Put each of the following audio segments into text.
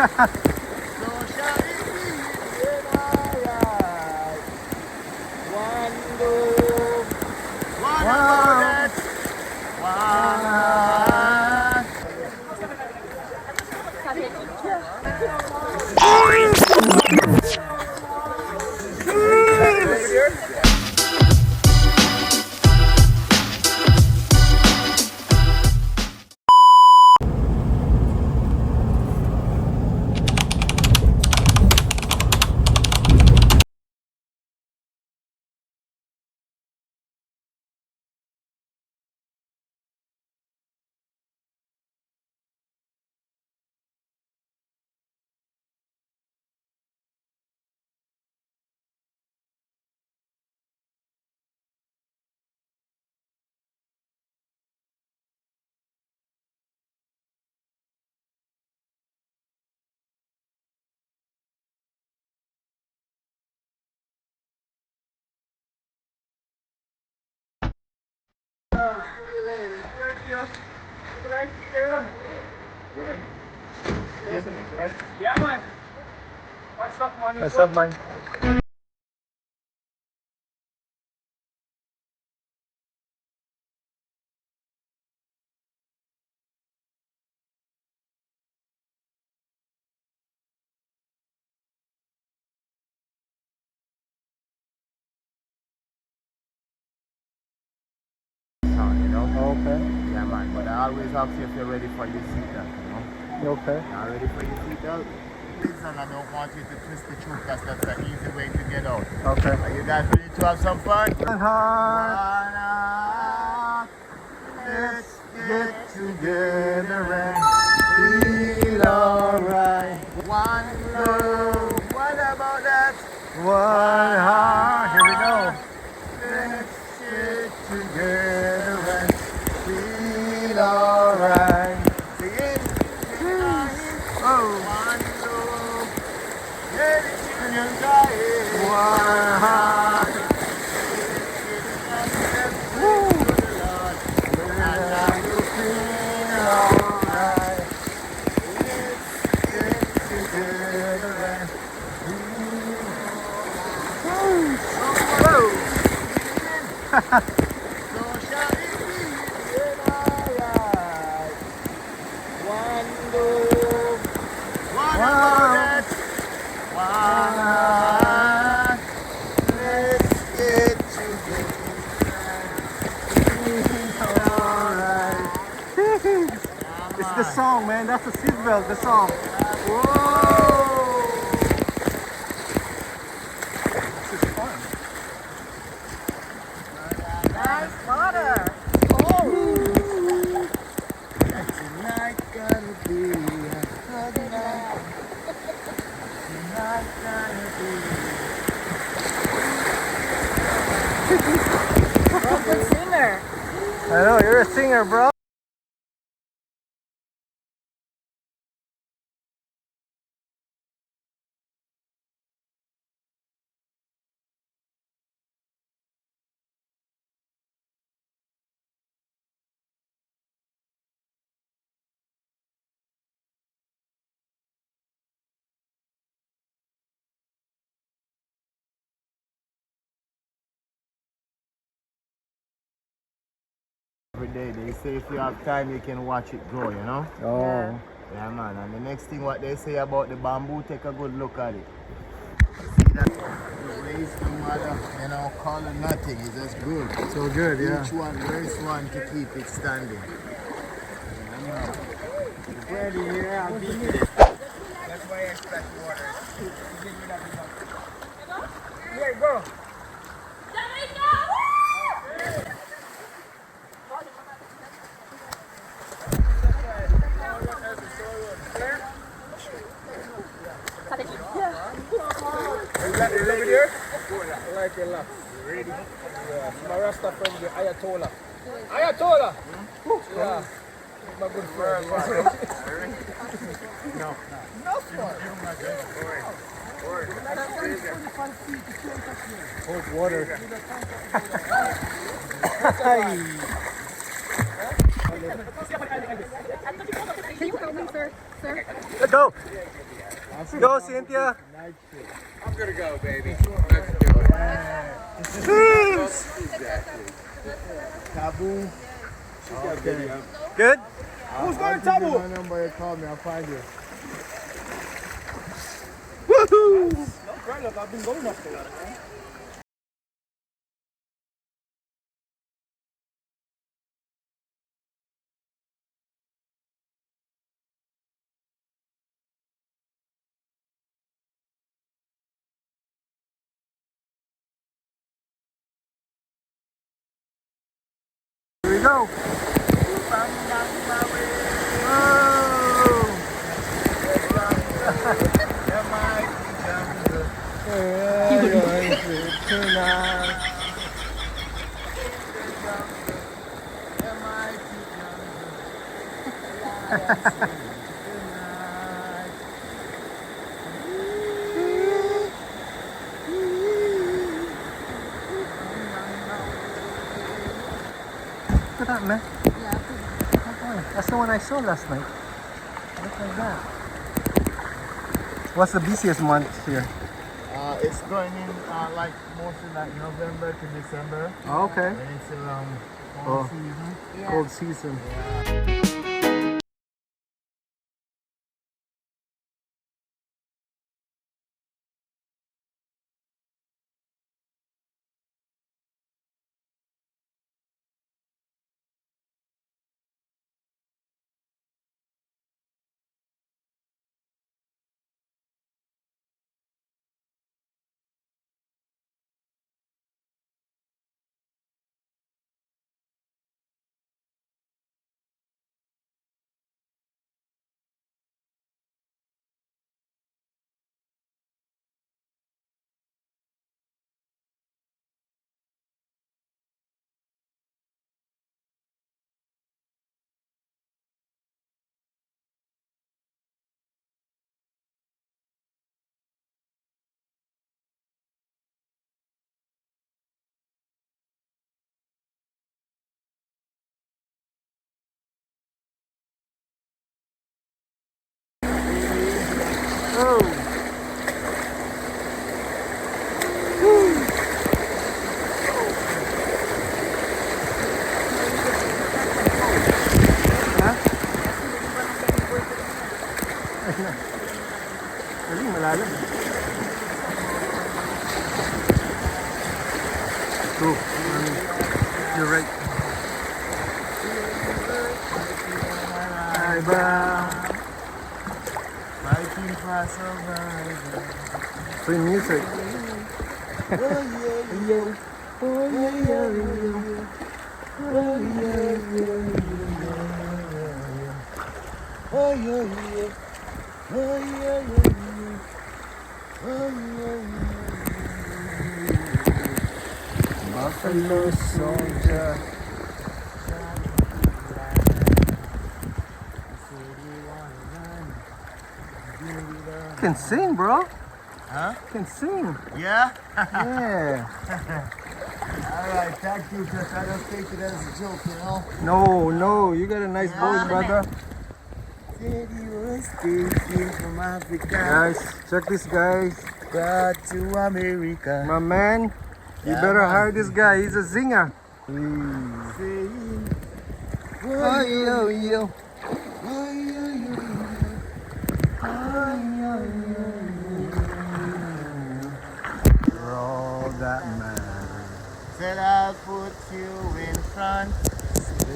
So shall it be in our eyes. One love, one about that, one heart. Yeah, man. What's up, man? What's up, man? You know? Okay. Yeah, man. But I always ask you if you're ready for your seatbelt, you know? Okay. Now ready for your seatbelt? Listen, I don't want you to twist the truth because that's the easy way to get out. Okay. Are you guys ready to have some fun? One heart. One heart. Let's get together and feel alright. One love. What about that? One heart. Here we go. Let's get together and feel alright. Sing it. Oh. One love. Everything you got is One heart. Woo. And now you feel alright. Let's get together and so shall it be in our lives. One love, one about one heart. Let's get together. Alright. It's the song, man. That's the seatbelt, the song. Whoa! This is fun. Nice water. Tonight gonna be a good night. Tonight gonna be. Good singer. I know, you're a singer, bro. Every day they say if you have time you can watch it grow, you know? Oh. Yeah. Yeah, man. And the next thing what they say about the bamboo, take a good look at it. See that? The waste no matter, you know, color nothing. It's just good. So good, yeah. Each one, raise one to keep it standing. Yeah, Ready here, I'll beat it. that's why I splash water. Here, go. Jamaica! You love it here? I like your laugh. Ready? Yeah. My Rasta friend, the Ayatollah. Ayatollah! Yeah. My good friend. No. Cold water. you help me, sir? Sir? Let's go. Go, Cynthia. I'm gonna go, baby. Let's do it. Cheers. Taboo. Okay. Good? Who's going to I'll give Taboo? you my number, you call me, I'll find you. Woohoo! No problem. I've been going after that, man. Here we go. Look at that, man. That's the one I saw last night. Look like that. What's the busiest month here? It's going in like mostly like November to December. Oh, okay. And it's Oh. season. Cold season. Oh. Galing, malalim. True. You're right. Ay ba? Fighting for survival. Free music. Buffalo soldier. Can sing, bro. Huh? Can sing. Yeah? Yeah. Alright, thank you, because I don't take it as a joke, you know? No, no, you got a nice voice, brother. Said you were escaping from Africa. Guys, check this, guys. Brought to America. My man, you Yeah, better man. hire this guy. He's a singer. Saying, Oh, yo, yo. You're all that matters. Said I'll put you in front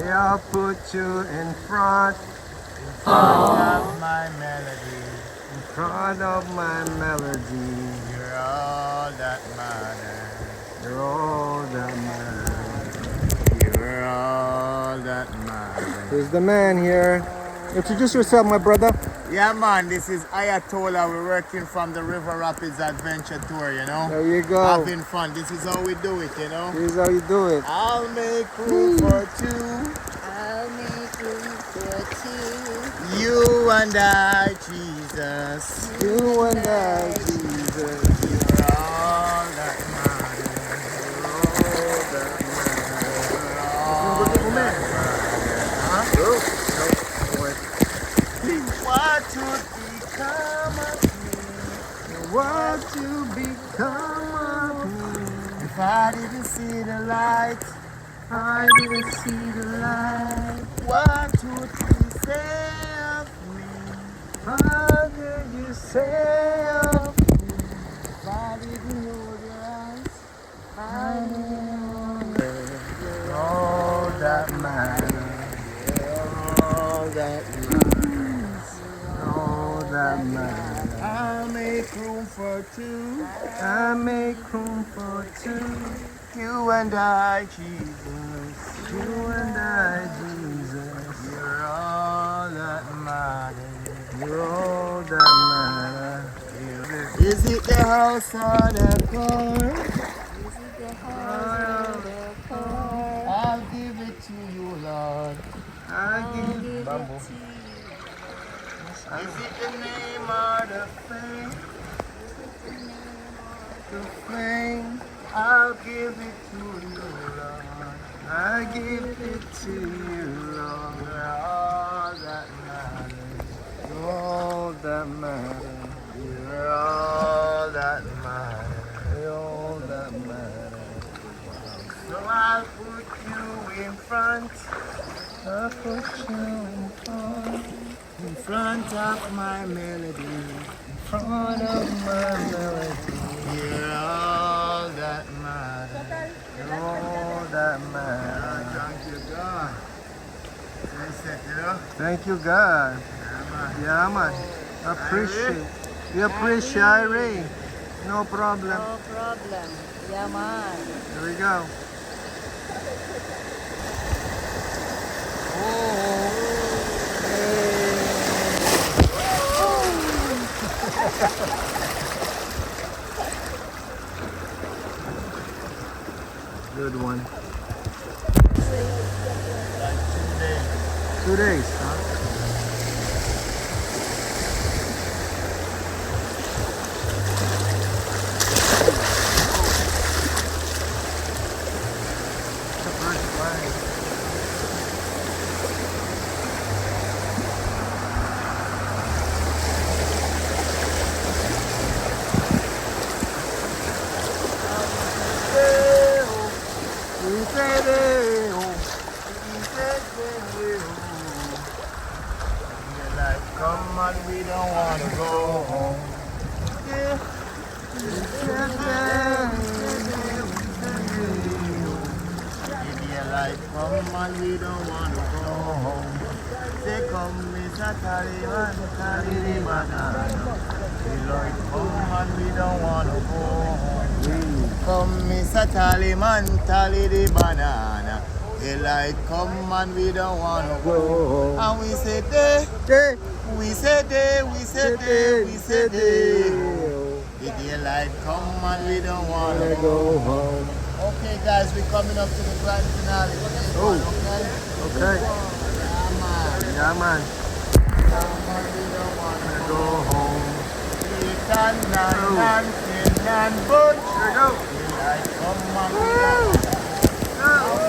Yeah, I'll put you in front of my melody. of my melody. You're all that matters. You're all that matters. You're all that matters. Who's the man here? Introduce yourself, my brother. Yeah, man, this is Ayatollah. We're working from the River Rapids Adventure Tour, you know? There you go. Having fun. This is how we do it, you know? Here's how you do it. I'll make room for two. I'll make room for two. You and I, Jesus. You and I, Jesus. You're all that matters. You're all that matters. You're all that matters. Huh? would become of me? What to become of me? If I didn't see the light, I didn't see the light. what would you say of me? How did you say of If I didn't know the light, I all that matters, all that matters, all that matters? I'll make room for two, I make room for two. you and I, Jesus. You and I, Jesus. You're all that matters. You're all that matters. Is it the house or the car? Is it the house or the car? I'll give it to you, Lord. I give Give Bamboo. it to you. Is it the name or the fame? The fame. I'll give it to you, Lord. I give it to you, Lord. You're all that matters. You're all that matters. You're all that matters. You're all that matters. So I'll put you in front, I put you in front of my melody. in front of my melody. You're all that matters. You're all that matters. Thank you, God. That's it, you know? Thank you, God. Yeah, man. Yeah, man. Appreciate. We appreciate Irene. No problem. No problem. Yeah, man. Here we go. Good one. Like 2 days. 2 days, huh? The first flag. Come on, we don't want to go home. Give me a life, come on, we don't want to go home. Say, come, Mr. Taliban, Taliban. Say, Lord, come on, we don't want to go home. Come, Mr. Taliban, tally the banana. They like, come on, we don't want to go home. And we say, day. We said day, we said day, we said day. The daylight come and we don't want to go home. Okay guys, we're coming up to the grand finale. Oh. Okay? Okay. Yeah man. Yeah, man. Come on, we don't want to Go home. Chicken and tin and bunch. Here we go. Daylight come and we don't want to go home.